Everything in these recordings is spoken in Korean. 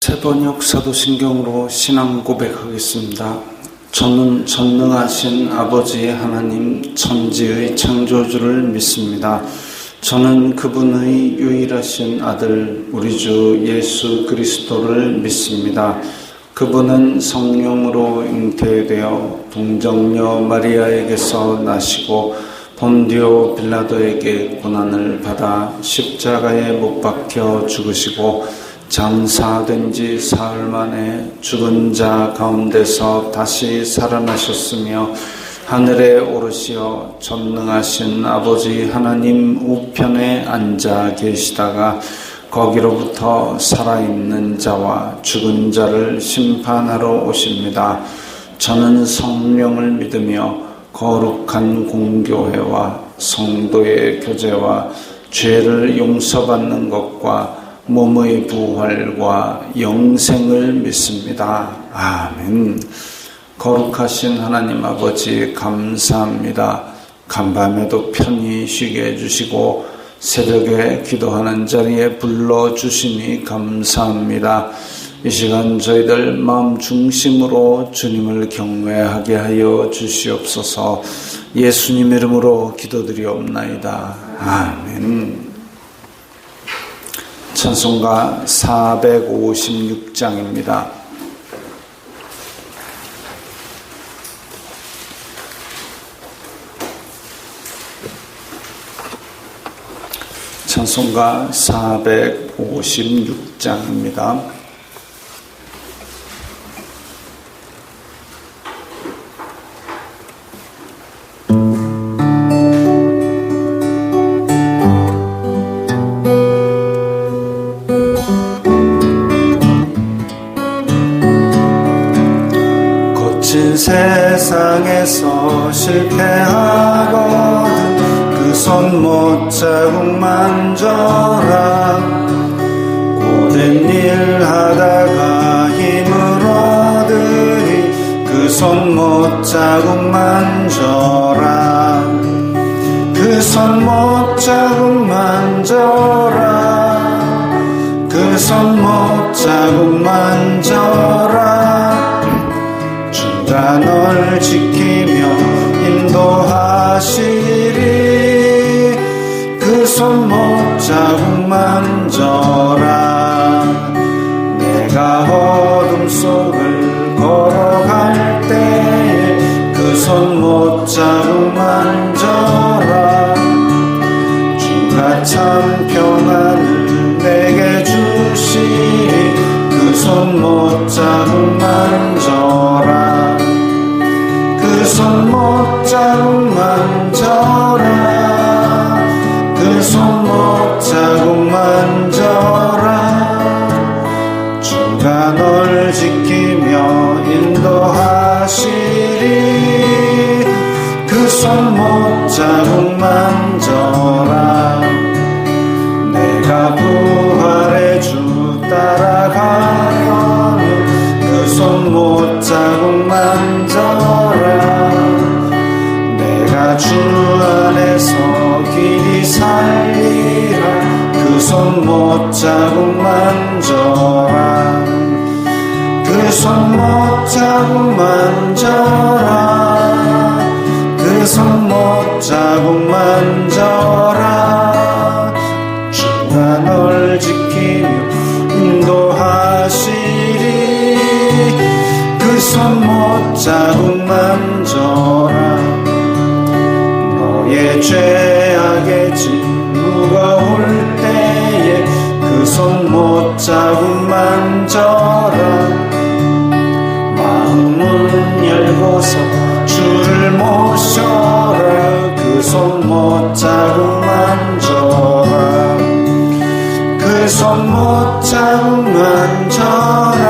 새번역 사도신경으로 신앙 고백하겠습니다. 저는 전능하신 아버지 하나님 천지의 창조주를 믿습니다. 저는 그분의 유일하신 아들 우리 주 예수 그리스도를 믿습니다. 그분은 성령으로 잉태되어 동정녀 마리아에게서 나시고 본디오 빌라도에게 고난을 받아 십자가에 못 박혀 죽으시고 장사된 지 사흘 만에 죽은 자 가운데서 다시 살아나셨으며 하늘에 오르시어 전능하신 아버지 하나님 우편에 앉아 계시다가 거기로부터 살아있는 자와 죽은 자를 심판하러 오십니다. 저는 성령을 믿으며 거룩한 공교회와 성도의 교제와 죄를 용서받는 것과 몸의 부활과 영생을 믿습니다. 아멘. 거룩하신 하나님 아버지 감사합니다. 간밤에도 편히 쉬게 해주시고 새벽에 기도하는 자리에 불러주시니 감사합니다. 이 시간 저희들 마음 중심으로 주님을 경외하게 하여 주시옵소서. 예수님 이름으로 기도드리옵나이다. 아멘. 찬송가 456장입니다. 찬송가 456장입니다. 세상에서 실패하거든 그 손 못 자국 만져라. 고된 일 하다가 힘을 얻으니 그 손 못 자국 만져라. 그 손 못 자국 만져라. 그 손 못 자국 만져라. 주가 널 지키며 인도하시리. 그 손 못 자국 만져라. 내가 어둠 속을 걸어갈 때에 그 손 못 자국 만져라. 주가 참 평안을 내게 주시리. 그 손 못 자국 만져라. 그 손 못 자국 만져라. 그 손 못 자국 만져라. 주가 널 지키며 인도하시리. 그 손 못 자국 만져라. 내가 부활의 주 따라가려면 그 손 못 자국 만져라. 내가 주 안에서 길이 살리라. 그 손 못 자국 만져라. 그 손 못 자국 만져라. 그 손 못 자국 만져라. 주가 널 지키며 인도하시리. 그 손 못 자국 만져라. 너의 죄악의 짐 무거울 때에 그 손 못 자국 만져라. 마음은 열고서 주를 모셔라. 그 손 못 자국 만져라. 그 손 못 자국 만져라.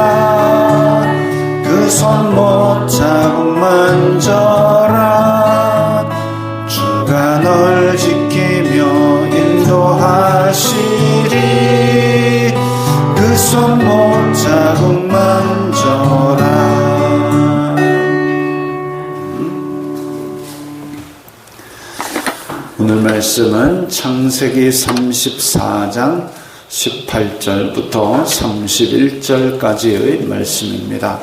그 손 못 자국 만져라. 주가 널 지키며 인도하시리. 그 손 못 자국 만져라. 오늘 말씀은 창세기 34장 18절부터 31절까지의 말씀입니다.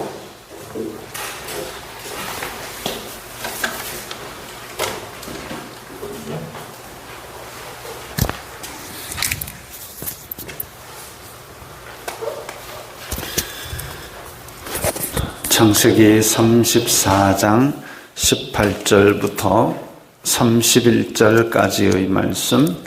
창세기 34장 18절부터 31절까지의 말씀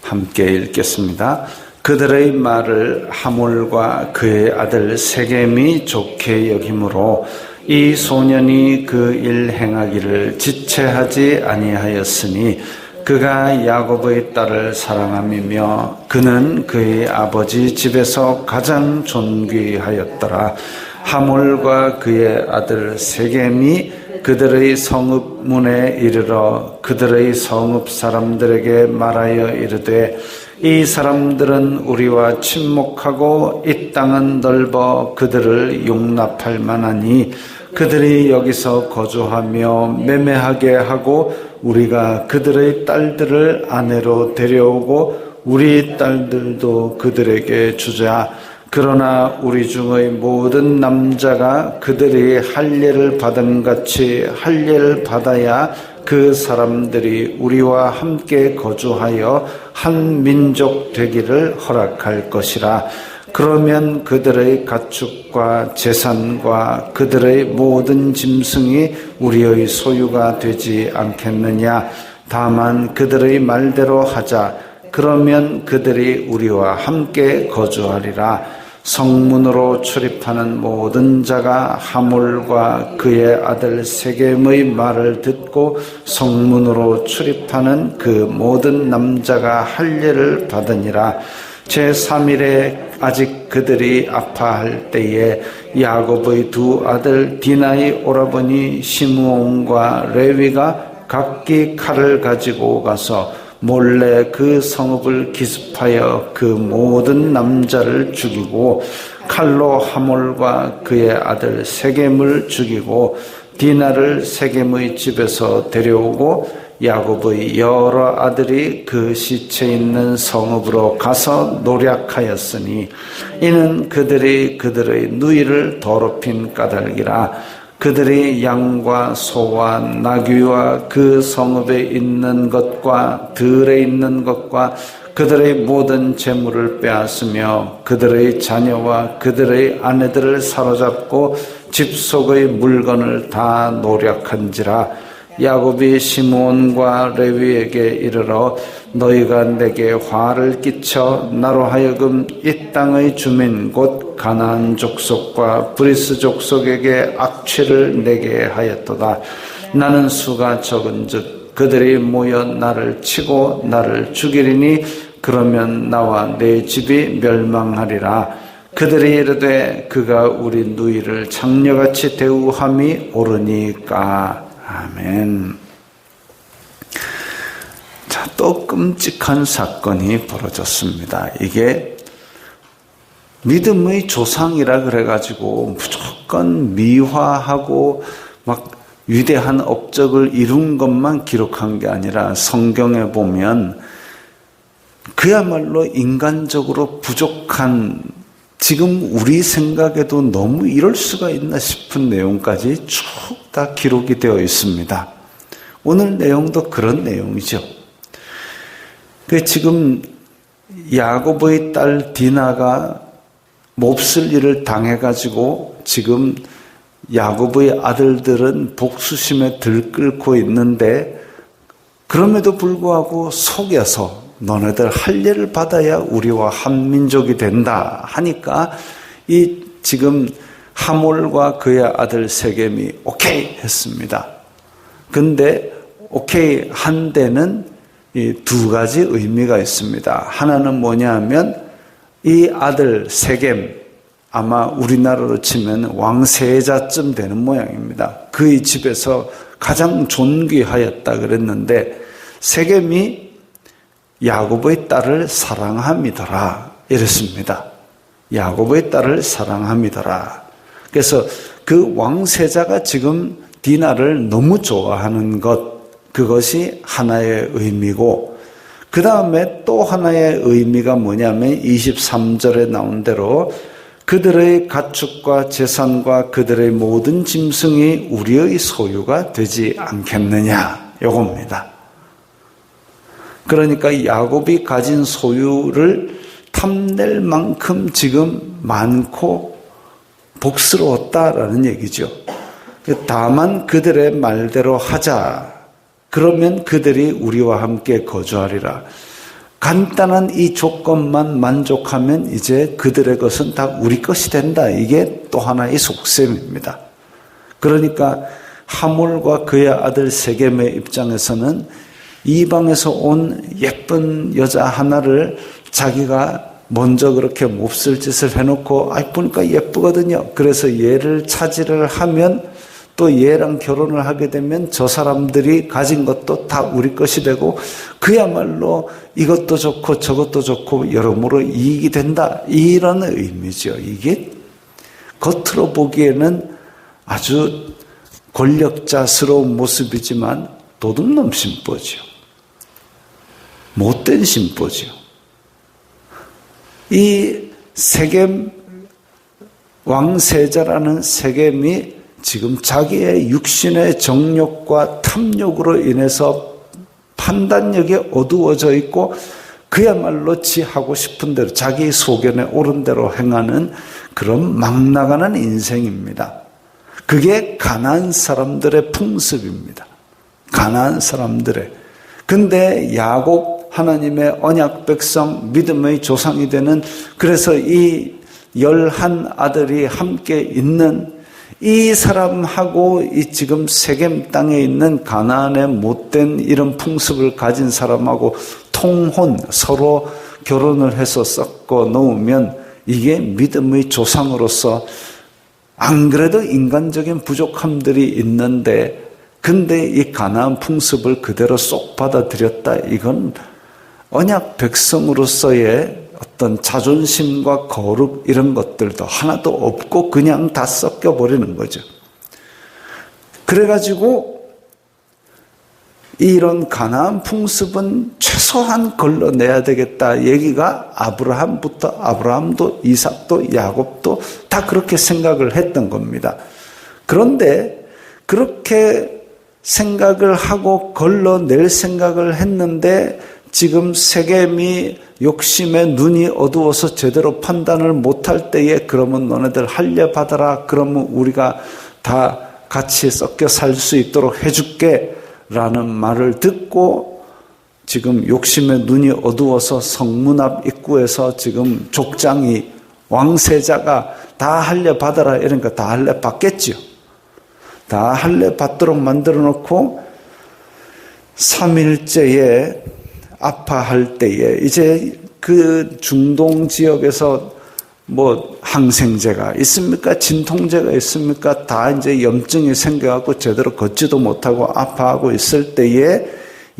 함께 읽겠습니다. 그들의 말을 하몰과 그의 아들 세겜이 좋게 여김으로 이 소년이 그 일 행하기를 지체하지 아니하였으니 그가 야곱의 딸을 사랑함이며 그는 그의 아버지 집에서 가장 존귀하였더라. 하몰과 그의 아들 세겜이 그들의 성읍 문에 이르러 그들의 성읍 사람들에게 말하여 이르되 이 사람들은 우리와 친목하고 이 땅은 넓어 그들을 용납할 만하니 그들이 여기서 거주하며 매매하게 하고 우리가 그들의 딸들을 아내로 데려오고 우리 딸들도 그들에게 주자. 그러나 우리 중의 모든 남자가 그들이 할례를 받은 같이 할례를 받아야 그 사람들이 우리와 함께 거주하여 한 민족 되기를 허락할 것이라. 그러면 그들의 가축과 재산과 그들의 모든 짐승이 우리의 소유가 되지 않겠느냐. 다만 그들의 말대로 하자. 그러면 그들이 우리와 함께 거주하리라. 성문으로 출입하는 모든 자가 하몰과 그의 아들 세겜의 말을 듣고 성문으로 출입하는 그 모든 남자가 할례를 받으니라. 제3일에 아직 그들이 아파할 때에 야곱의 두 아들 디나의 오라버니 시므온과 레위가 각기 칼을 가지고 가서 몰래 그 성읍을 기습하여 그 모든 남자를 죽이고 칼로 하몰과 그의 아들 세겜을 죽이고 디나를 세겜의 집에서 데려오고 야곱의 여러 아들이 그 시체 있는 성읍으로 가서 노략하였으니 이는 그들이 그들의 누이를 더럽힌 까닭이라. 그들이 양과 소와 나귀와 그 성읍에 있는 것과 들에 있는 것과 그들의 모든 재물을 빼앗으며 그들의 자녀와 그들의 아내들을 사로잡고 집 속의 물건을 다 노략한지라. 야곱이 시므온과 레위에게 이르러 너희가 내게 화를 끼쳐 나로 하여금 이 땅의 주민 곧 가나안 족속과 브리스 족속에게 악취를 내게 하였도다. 나는 수가 적은즉 그들이 모여 나를 치고 나를 죽이리니 그러면 나와 내 집이 멸망하리라. 그들이 이르되 그가 우리 누이를 장녀같이 대우함이 옳으니까. 아멘. 자, 또 끔찍한 사건이 벌어졌습니다. 이게 믿음의 조상이라 그래가지고 무조건 미화하고 막 위대한 업적을 이룬 것만 기록한 게 아니라 성경에 보면 그야말로 인간적으로 부족한, 지금 우리 생각에도 너무 이럴 수가 있나 싶은 내용까지 쭉 다 기록이 되어 있습니다. 오늘 내용도 그런 내용이죠. 지금 야곱의 딸 디나가 몹쓸 일을 당해가지고 지금 야곱의 아들들은 복수심에 들끓고 있는데 그럼에도 불구하고 속여서 너네들 할례를 받아야 우리와 한 민족이 된다 하니까 이 지금 하몰과 그의 아들 세겜이 오케이 했습니다. 근데 오케이 한 데는 이 두 가지 의미가 있습니다. 하나는 뭐냐 하면 이 아들 세겜, 아마 우리나라로 치면 왕세자쯤 되는 모양입니다. 그의 집에서 가장 존귀하였다 그랬는데 세겜이 야곱의 딸을 사랑함이더라 이랬습니다. 야곱의 딸을 사랑함이더라. 그래서 그 왕세자가 지금 디나를 너무 좋아하는 것, 그것이 하나의 의미고, 그 다음에 또 하나의 의미가 뭐냐면 23절에 나온 대로 그들의 가축과 재산과 그들의 모든 짐승이 우리의 소유가 되지 않겠느냐, 요겁니다. 그러니까 야곱이 가진 소유를 탐낼 만큼 지금 많고 복스러웠다라는 얘기죠. 다만 그들의 말대로 하자. 그러면 그들이 우리와 함께 거주하리라. 간단한 이 조건만 만족하면 이제 그들의 것은 다 우리 것이 된다. 이게 또 하나의 속셈입니다. 그러니까 하몰과 그의 아들 세겜의 입장에서는 이방에서 온 예쁜 여자 하나를 자기가 먼저 그렇게 몹쓸 짓을 해놓고 보니까 예쁘거든요. 그래서 얘를 차지를 하면 또 얘랑 결혼을 하게 되면 저 사람들이 가진 것도 다 우리 것이 되고 그야말로 이것도 좋고 저것도 좋고 여러모로 이익이 된다. 이런 의미죠. 이게 겉으로 보기에는 아주 권력자스러운 모습이지만 도둑놈 심보죠. 못된 심보죠. 이 세겜 왕세자라는 세겜이 지금 자기의 육신의 정욕과 탐욕으로 인해서 판단력이 어두워져 있고 그야말로 지 하고 싶은 대로 자기 소견에 옳은 대로 행하는 그런 막 나가는 인생입니다. 그게 가나안 사람들의 풍습입니다. 가나안 사람들의. 근데 야곱 하나님의 언약 백성 믿음의 조상이 되는 그래서 이 11 아들이 함께 있는 이 사람하고 이 지금 세겜 땅에 있는 가나안의 못된 이런 풍습을 가진 사람하고 통혼 서로 결혼을 해서 섞어 놓으면 이게 믿음의 조상으로서 안 그래도 인간적인 부족함들이 있는데 근데 이 가나안 풍습을 그대로 쏙 받아들였다. 이건 언약 백성으로서의 어떤 자존심과 거룩 이런 것들도 하나도 없고 그냥 다 섞여버리는 거죠. 그래가지고 이런 가나안 풍습은 최소한 걸러내야 되겠다 얘기가 아브라함도 이삭도 야곱도 다 그렇게 생각을 했던 겁니다. 그런데 그렇게 생각을 하고 걸러낼 생각을 했는데 지금 세겜이 욕심에 눈이 어두워서 제대로 판단을 못할 때에 그러면 너네들 할례 받아라. 그러면 우리가 다 같이 섞여 살 수 있도록 해줄게 라는 말을 듣고 지금 욕심에 눈이 어두워서 성문 앞 입구에서 지금 족장이 왕세자가 다 할례 받아라 이러니까 다 할례 받겠지요. 다 할례 받도록 만들어 놓고 3일째에 아파할 때에 이제 그 중동 지역에서 뭐 항생제가 있습니까? 진통제가 있습니까? 다 이제 염증이 생겨갖고 제대로 걷지도 못하고 아파하고 있을 때에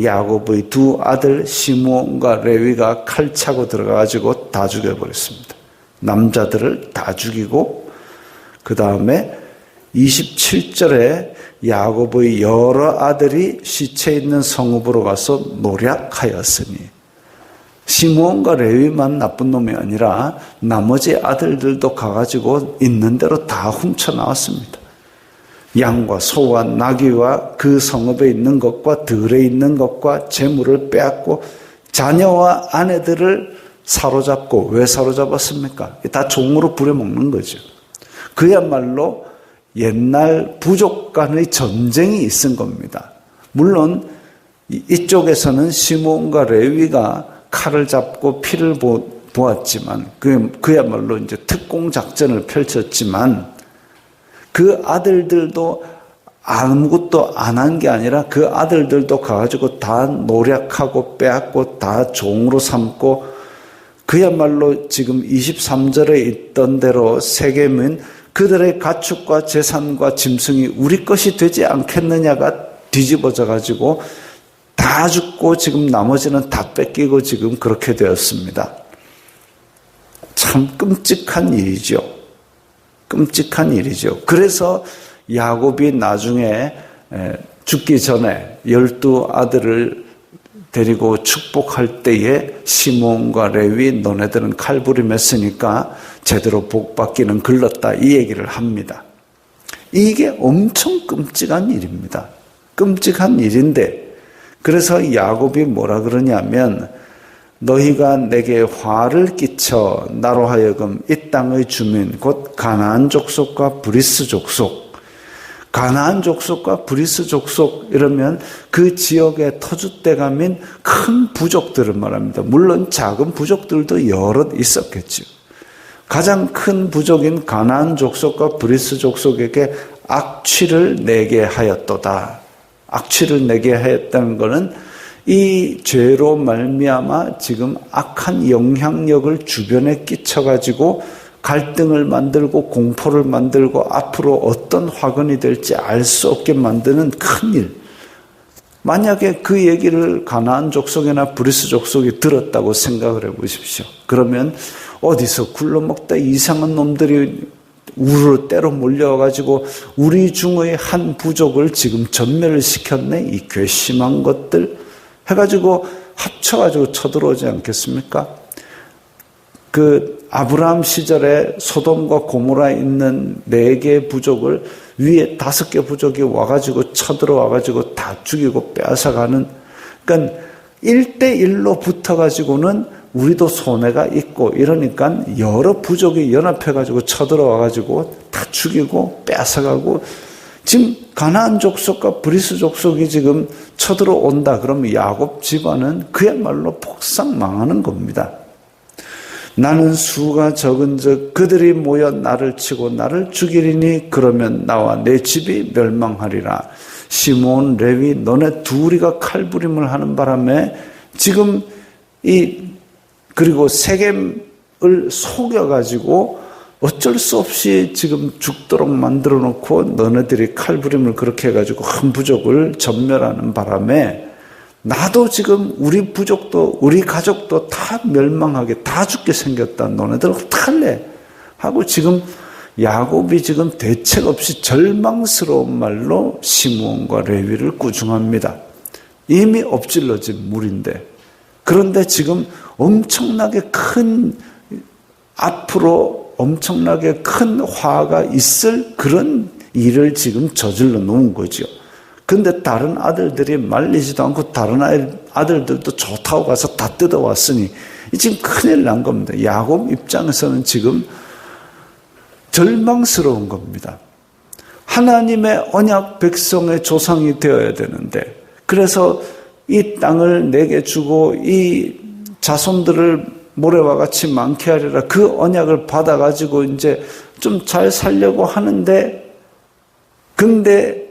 야곱의 두 아들 시므온과 레위가 칼 차고 들어가가지고 다 죽여버렸습니다. 남자들을 다 죽이고 그 다음에 27절에 야곱의 여러 아들이 시체 있는 성읍으로 가서 노략하였으니 시므온과 레위만 나쁜 놈이 아니라 나머지 아들들도 가가지고 있는 대로 다 훔쳐 나왔습니다. 양과 소와 나귀와 그 성읍에 있는 것과 들에 있는 것과 재물을 빼앗고 자녀와 아내들을 사로잡고 왜 사로잡았습니까? 다 종으로 부려먹는 거죠. 그야말로 옛날 부족 간의 전쟁이 있은 겁니다. 물론 이쪽에서는 시므온과 레위가 칼을 잡고 피를 보았지만 그야말로 이제 특공 작전을 펼쳤지만 그 아들들도 아무것도 안 한 게 아니라 그 아들들도 가가지고 다 노략하고 빼앗고 다 종으로 삼고 그야말로 지금 23절에 있던 대로 세겜은 그들의 가축과 재산과 짐승이 우리 것이 되지 않겠느냐가 뒤집어져 가지고 다 죽고 지금 나머지는 다 뺏기고 지금 그렇게 되었습니다. 참 끔찍한 일이죠. 끔찍한 일이죠. 그래서 야곱이 나중에 죽기 전에 12 아들을 데리고 축복할 때에 시몬과 레위 너네들은 칼부림했으니까 제대로 복받기는 글렀다 이 얘기를 합니다. 이게 엄청 끔찍한 일입니다. 끔찍한 일인데 그래서 야곱이 뭐라 그러냐면 너희가 내게 화를 끼쳐 나로 하여금 이 땅의 주민 곧 가나안 족속과 브리스 족속 가나안 족속과 브리스 족속 이러면 그 지역의 터줏대감인 큰 부족들을 말합니다. 물론 작은 부족들도 여럿 있었겠죠. 가장 큰 부족인 가나안 족속과 브리스 족속에게 악취를 내게 하였도다. 악취를 내게 하였다는 것은 이 죄로 말미암아 지금 악한 영향력을 주변에 끼쳐가지고 갈등을 만들고 공포를 만들고 앞으로 어떤 화근이 될지 알 수 없게 만드는 큰일. 만약에 그 얘기를 가나안 족속이나 브리스 족속이 들었다고 생각을 해보십시오. 그러면 어디서 굴러먹다 이상한 놈들이 우르르 때로 몰려와가지고 우리 중의 한 부족을 지금 전멸을 시켰네. 이 괘씸한 것들 해가지고 합쳐가지고 쳐들어오지 않겠습니까? 그 아브라함 시절에 소돔과 고모라에 있는 4개 부족을 위에 5개 부족이 와가지고 쳐들어와가지고 다 죽이고 빼앗아가는, 그러니까 1대1로 붙어가지고는 우리도 손해가 있고 이러니까 여러 부족이 연합해가지고 쳐들어와가지고 다 죽이고 빼앗아가고, 지금 가나안 족속과 브리스 족속이 지금 쳐들어온다 그러면 야곱 집안은 그야말로 폭삭 망하는 겁니다. 나는 수가 적은즉 그들이 모여 나를 치고 나를 죽이리니 그러면 나와 내 집이 멸망하리라. 시몬, 레위 너네 둘이가 칼부림을 하는 바람에 지금 그리고 세겜을 속여가지고 어쩔 수 없이 지금 죽도록 만들어 놓고 너네들이 칼부림을 그렇게 해가지고 한 부족을 전멸하는 바람에 나도 지금 우리 부족도 우리 가족도 다 멸망하게 다 죽게 생겼다. 너네들 어떡할래? 하고 지금 야곱이 지금 대책 없이 절망스러운 말로 시므온과 레위를 꾸중합니다. 이미 엎질러진 물인데, 그런데 지금 엄청나게 큰, 앞으로 엄청나게 큰 화가 있을 그런 일을 지금 저질러 놓은 거죠. 근데 다른 아들들이 말리지도 않고 다른 아들들도 좋다고 가서 다 뜯어왔으니 지금 큰일 난 겁니다. 야곱 입장에서는 지금 절망스러운 겁니다. 하나님의 언약 백성의 조상이 되어야 되는데, 그래서 이 땅을 내게 주고 이 자손들을 모래와 같이 많게 하리라 그 언약을 받아가지고 이제 좀 잘 살려고 하는데, 근데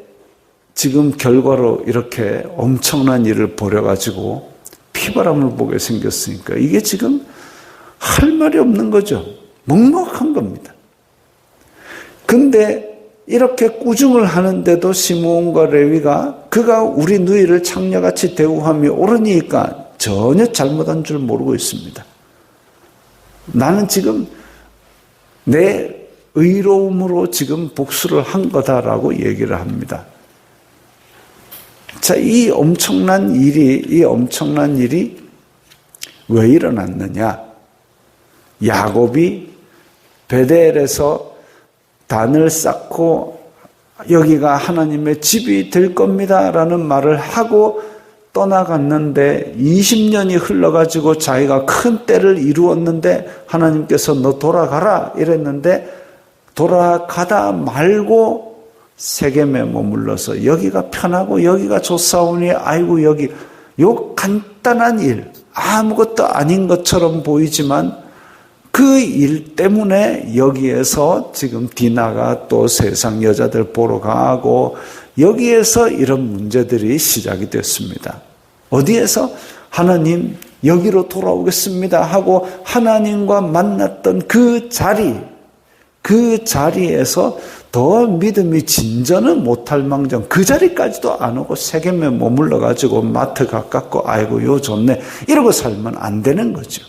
지금 결과로 이렇게 엄청난 일을 벌여가지고 피바람을 보게 생겼으니까 이게 지금 할 말이 없는 거죠. 먹먹한 겁니다. 근데 이렇게 꾸중을 하는데도 시므온과 레위가 그가 우리 누이를 창녀같이 대우함이 옳으니까 전혀 잘못한 줄 모르고 있습니다. 나는 지금 내 의로움으로 지금 복수를 한 거다라고 얘기를 합니다. 자, 이 엄청난 일이 왜 일어났느냐? 야곱이 베델에서 단을 쌓고 여기가 하나님의 집이 될 겁니다라는 말을 하고 떠나갔는데 20년이 흘러가지고 자기가 큰 때를 이루었는데 하나님께서 너 돌아가라 이랬는데 돌아가다 말고 세겜에 머물러서 여기가 편하고 여기가 좋사오니 아이고 여기 요 간단한 일 아무것도 아닌 것처럼 보이지만 그 일 때문에 여기에서 지금 디나가 또 세상 여자들 보러 가고 여기에서 이런 문제들이 시작이 됐습니다. 어디에서? 하나님 여기로 돌아오겠습니다 하고 하나님과 만났던 그 자리에서 더 믿음이 진전은 못할 망정 그 자리까지도 안 오고 세겜에 머물러 가지고 마트 가깝고 아이고 요 좋네 이러고 살면 안 되는 거죠.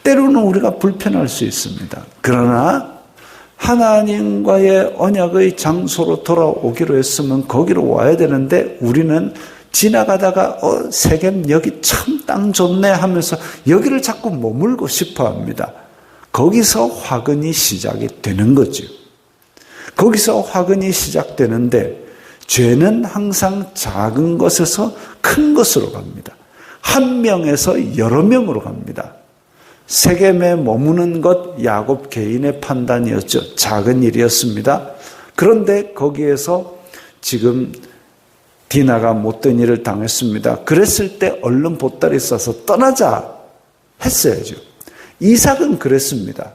때로는 우리가 불편할 수 있습니다. 그러나 하나님과의 언약의 장소로 돌아오기로 했으면 거기로 와야 되는데 우리는 지나가다가 세겜 여기 참 땅 좋네 하면서 여기를 자꾸 머물고 싶어 합니다. 거기서 화근이 시작이 되는 거죠. 거기서 화근이 시작되는데 죄는 항상 작은 것에서 큰 것으로 갑니다. 한 명에서 여러 명으로 갑니다. 세겜에 머무는 것 야곱 개인의 판단이었죠. 작은 일이었습니다. 그런데 거기에서 지금 디나가 못된 일을 당했습니다. 그랬을 때 얼른 보따리 싸서 떠나자 했어야죠. 이삭은 그랬습니다.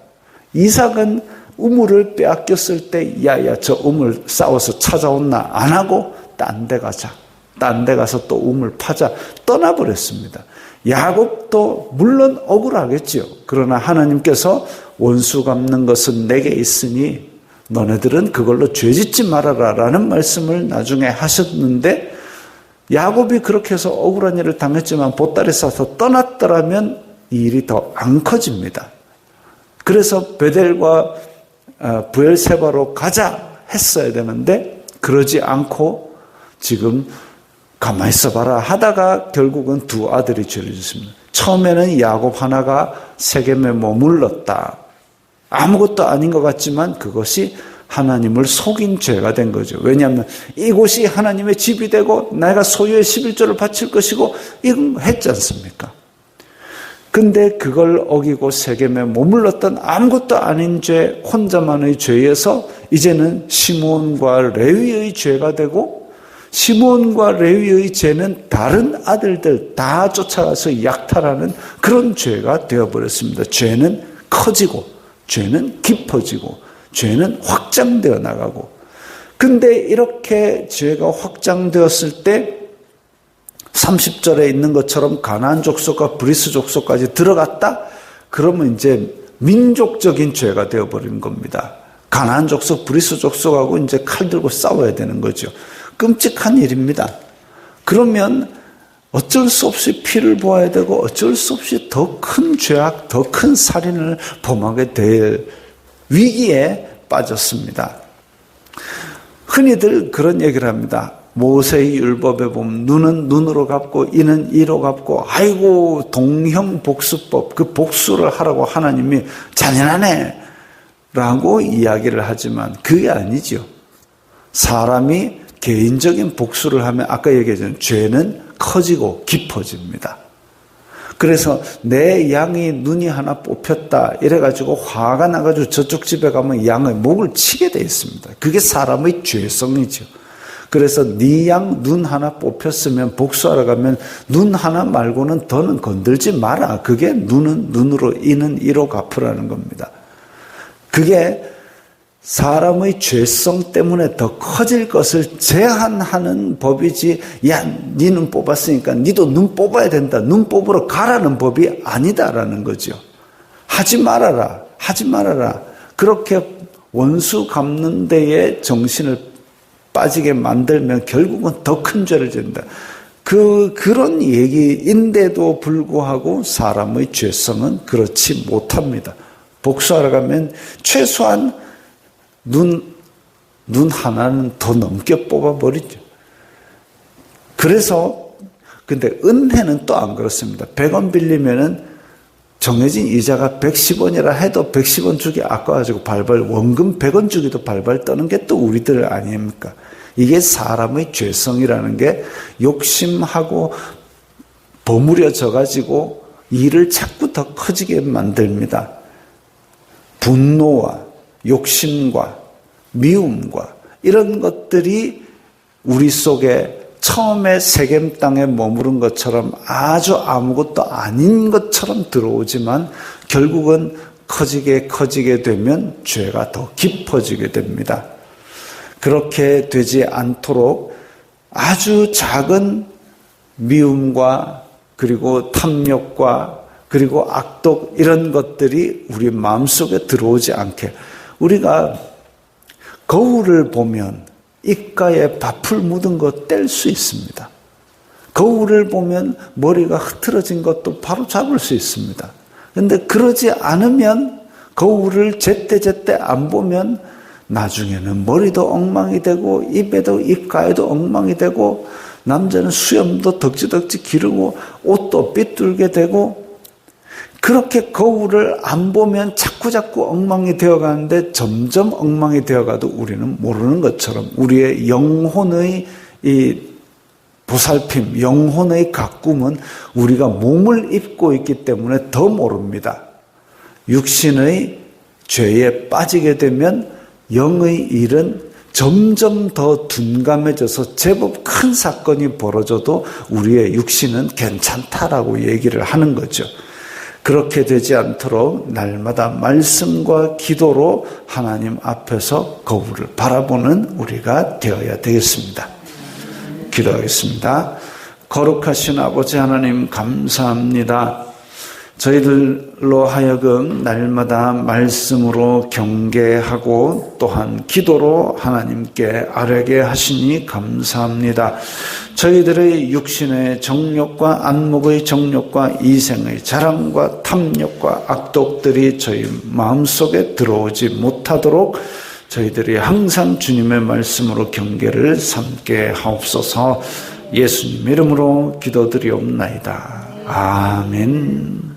이삭은 우물을 빼앗겼을 때 야야 저 우물 싸워서 찾아온나 안 하고 딴 데 가자. 딴 데 가서 또 우물 파자. 떠나버렸습니다. 야곱도 물론 억울하겠죠. 그러나 하나님께서 원수 갚는 것은 내게 있으니 너네들은 그걸로 죄짓지 말아라 라는 말씀을 나중에 하셨는데 야곱이 그렇게 해서 억울한 일을 당했지만 보따리 싸서 떠났더라면 이 일이 더 안 커집니다. 그래서 베델과 브엘세바로 가자 했어야 되는데 그러지 않고 지금 가만히 있어봐라 하다가 결국은 두 아들이 죄를 짓습니다. 처음에는 야곱 하나가 세겜에 머물렀다. 아무것도 아닌 것 같지만 그것이 하나님을 속인 죄가 된 거죠. 왜냐하면 이곳이 하나님의 집이 되고 내가 소유의 11조를 바칠 것이고 이건 했지 않습니까? 근데 그걸 어기고 세겜에 머물렀던 아무것도 아닌 죄, 혼자만의 죄에서 이제는 시므온과 레위의 죄가 되고 시므온과 레위의 죄는 다른 아들들 다 쫓아가서 약탈하는 그런 죄가 되어버렸습니다. 죄는 커지고 죄는 깊어지고 죄는 확장되어 나가고 근데 이렇게 죄가 확장되었을 때 30절에 있는 것처럼 가나안 족속과 브리스 족속까지 들어갔다? 그러면 이제 민족적인 죄가 되어버린 겁니다. 가나안 족속, 브리스 족속하고 이제 칼 들고 싸워야 되는 거죠. 끔찍한 일입니다. 그러면 어쩔 수 없이 피를 보아야 되고 어쩔 수 없이 더 큰 죄악, 더 큰 살인을 범하게 될 위기에 빠졌습니다. 흔히들 그런 얘기를 합니다. 모세의 율법에 보면 눈은 눈으로 갚고 이는 이로 갚고 아이고 동형복수법 그 복수를 하라고 하나님이 잔인하네 라고 이야기를 하지만 그게 아니죠. 사람이 개인적인 복수를 하면 아까 얘기했잖아요. 죄는 커지고 깊어집니다. 그래서 내 양이 눈이 하나 뽑혔다 이래가지고 화가 나가지고 저쪽 집에 가면 양의 목을 치게 돼 있습니다. 그게 사람의 죄성이죠. 그래서 네 양 눈 하나 뽑혔으면 복수하러 가면 눈 하나 말고는 더는 건들지 마라. 그게 눈은 눈으로 이는 이로 갚으라는 겁니다. 그게 사람의 죄성 때문에 더 커질 것을 제한하는 법이지 야 네 눈 뽑았으니까 니도 눈 뽑아야 된다. 눈 뽑으러 가라는 법이 아니다라는 거죠. 하지 말아라. 하지 말아라. 그렇게 원수 갚는 데에 정신을 빠지게 만들면 결국은 더 큰 죄를 짓는다. 그런 얘기인데도 불구하고 사람의 죄성은 그렇지 못합니다. 복수하러 가면 최소한 눈 하나는 더 넘게 뽑아버리죠. 그래서 근데 은혜는 또 안 그렇습니다. 100원 빌리면은 정해진 이자가 110원이라 해도 110원 주기 아까워가지고 발발 원금 100원 주기도 발발 떠는 게 또 우리들 아닙니까? 이게 사람의 죄성이라는 게 욕심하고 버무려져가지고 일을 자꾸 더 커지게 만듭니다. 분노와 욕심과 미움과 이런 것들이 우리 속에 처음에 세겜 땅에 머무른 것처럼 아주 아무것도 아닌 것처럼 들어오지만 결국은 커지게 되면 죄가 더 깊어지게 됩니다. 그렇게 되지 않도록 아주 작은 미움과 그리고 탐욕과 그리고 악독 이런 것들이 우리 마음속에 들어오지 않게 우리가 거울을 보면 입가에 밥풀 묻은 거 뗄 수 있습니다. 거울을 보면 머리가 흐트러진 것도 바로 잡을 수 있습니다. 그런데 그러지 않으면 거울을 제때 안 보면 나중에는 머리도 엉망이 되고 입에도 입가에도 엉망이 되고 남자는 수염도 덕지덕지 기르고 옷도 삐뚤게 되고 그렇게 거울을 안 보면 자꾸자꾸 엉망이 되어가는데 점점 엉망이 되어가도 우리는 모르는 것처럼 우리의 영혼의 이 보살핌, 영혼의 가꿈은 우리가 몸을 입고 있기 때문에 더 모릅니다. 육신의 죄에 빠지게 되면 영의 일은 점점 더 둔감해져서 제법 큰 사건이 벌어져도 우리의 육신은 괜찮다라고 얘기를 하는 거죠. 그렇게 되지 않도록 날마다 말씀과 기도로 하나님 앞에서 거울을 바라보는 우리가 되어야 되겠습니다. 기도하겠습니다. 거룩하신 아버지 하나님 감사합니다. 저희들로 하여금 날마다 말씀으로 경계하고 또한 기도로 하나님께 아뢰게 하시니 감사합니다. 저희들의 육신의 정욕과 안목의 정욕과 이생의 자랑과 탐욕과 악독들이 저희 마음속에 들어오지 못하도록 저희들이 항상 주님의 말씀으로 경계를 삼게 하옵소서. 예수님 이름으로 기도드리옵나이다. 아멘.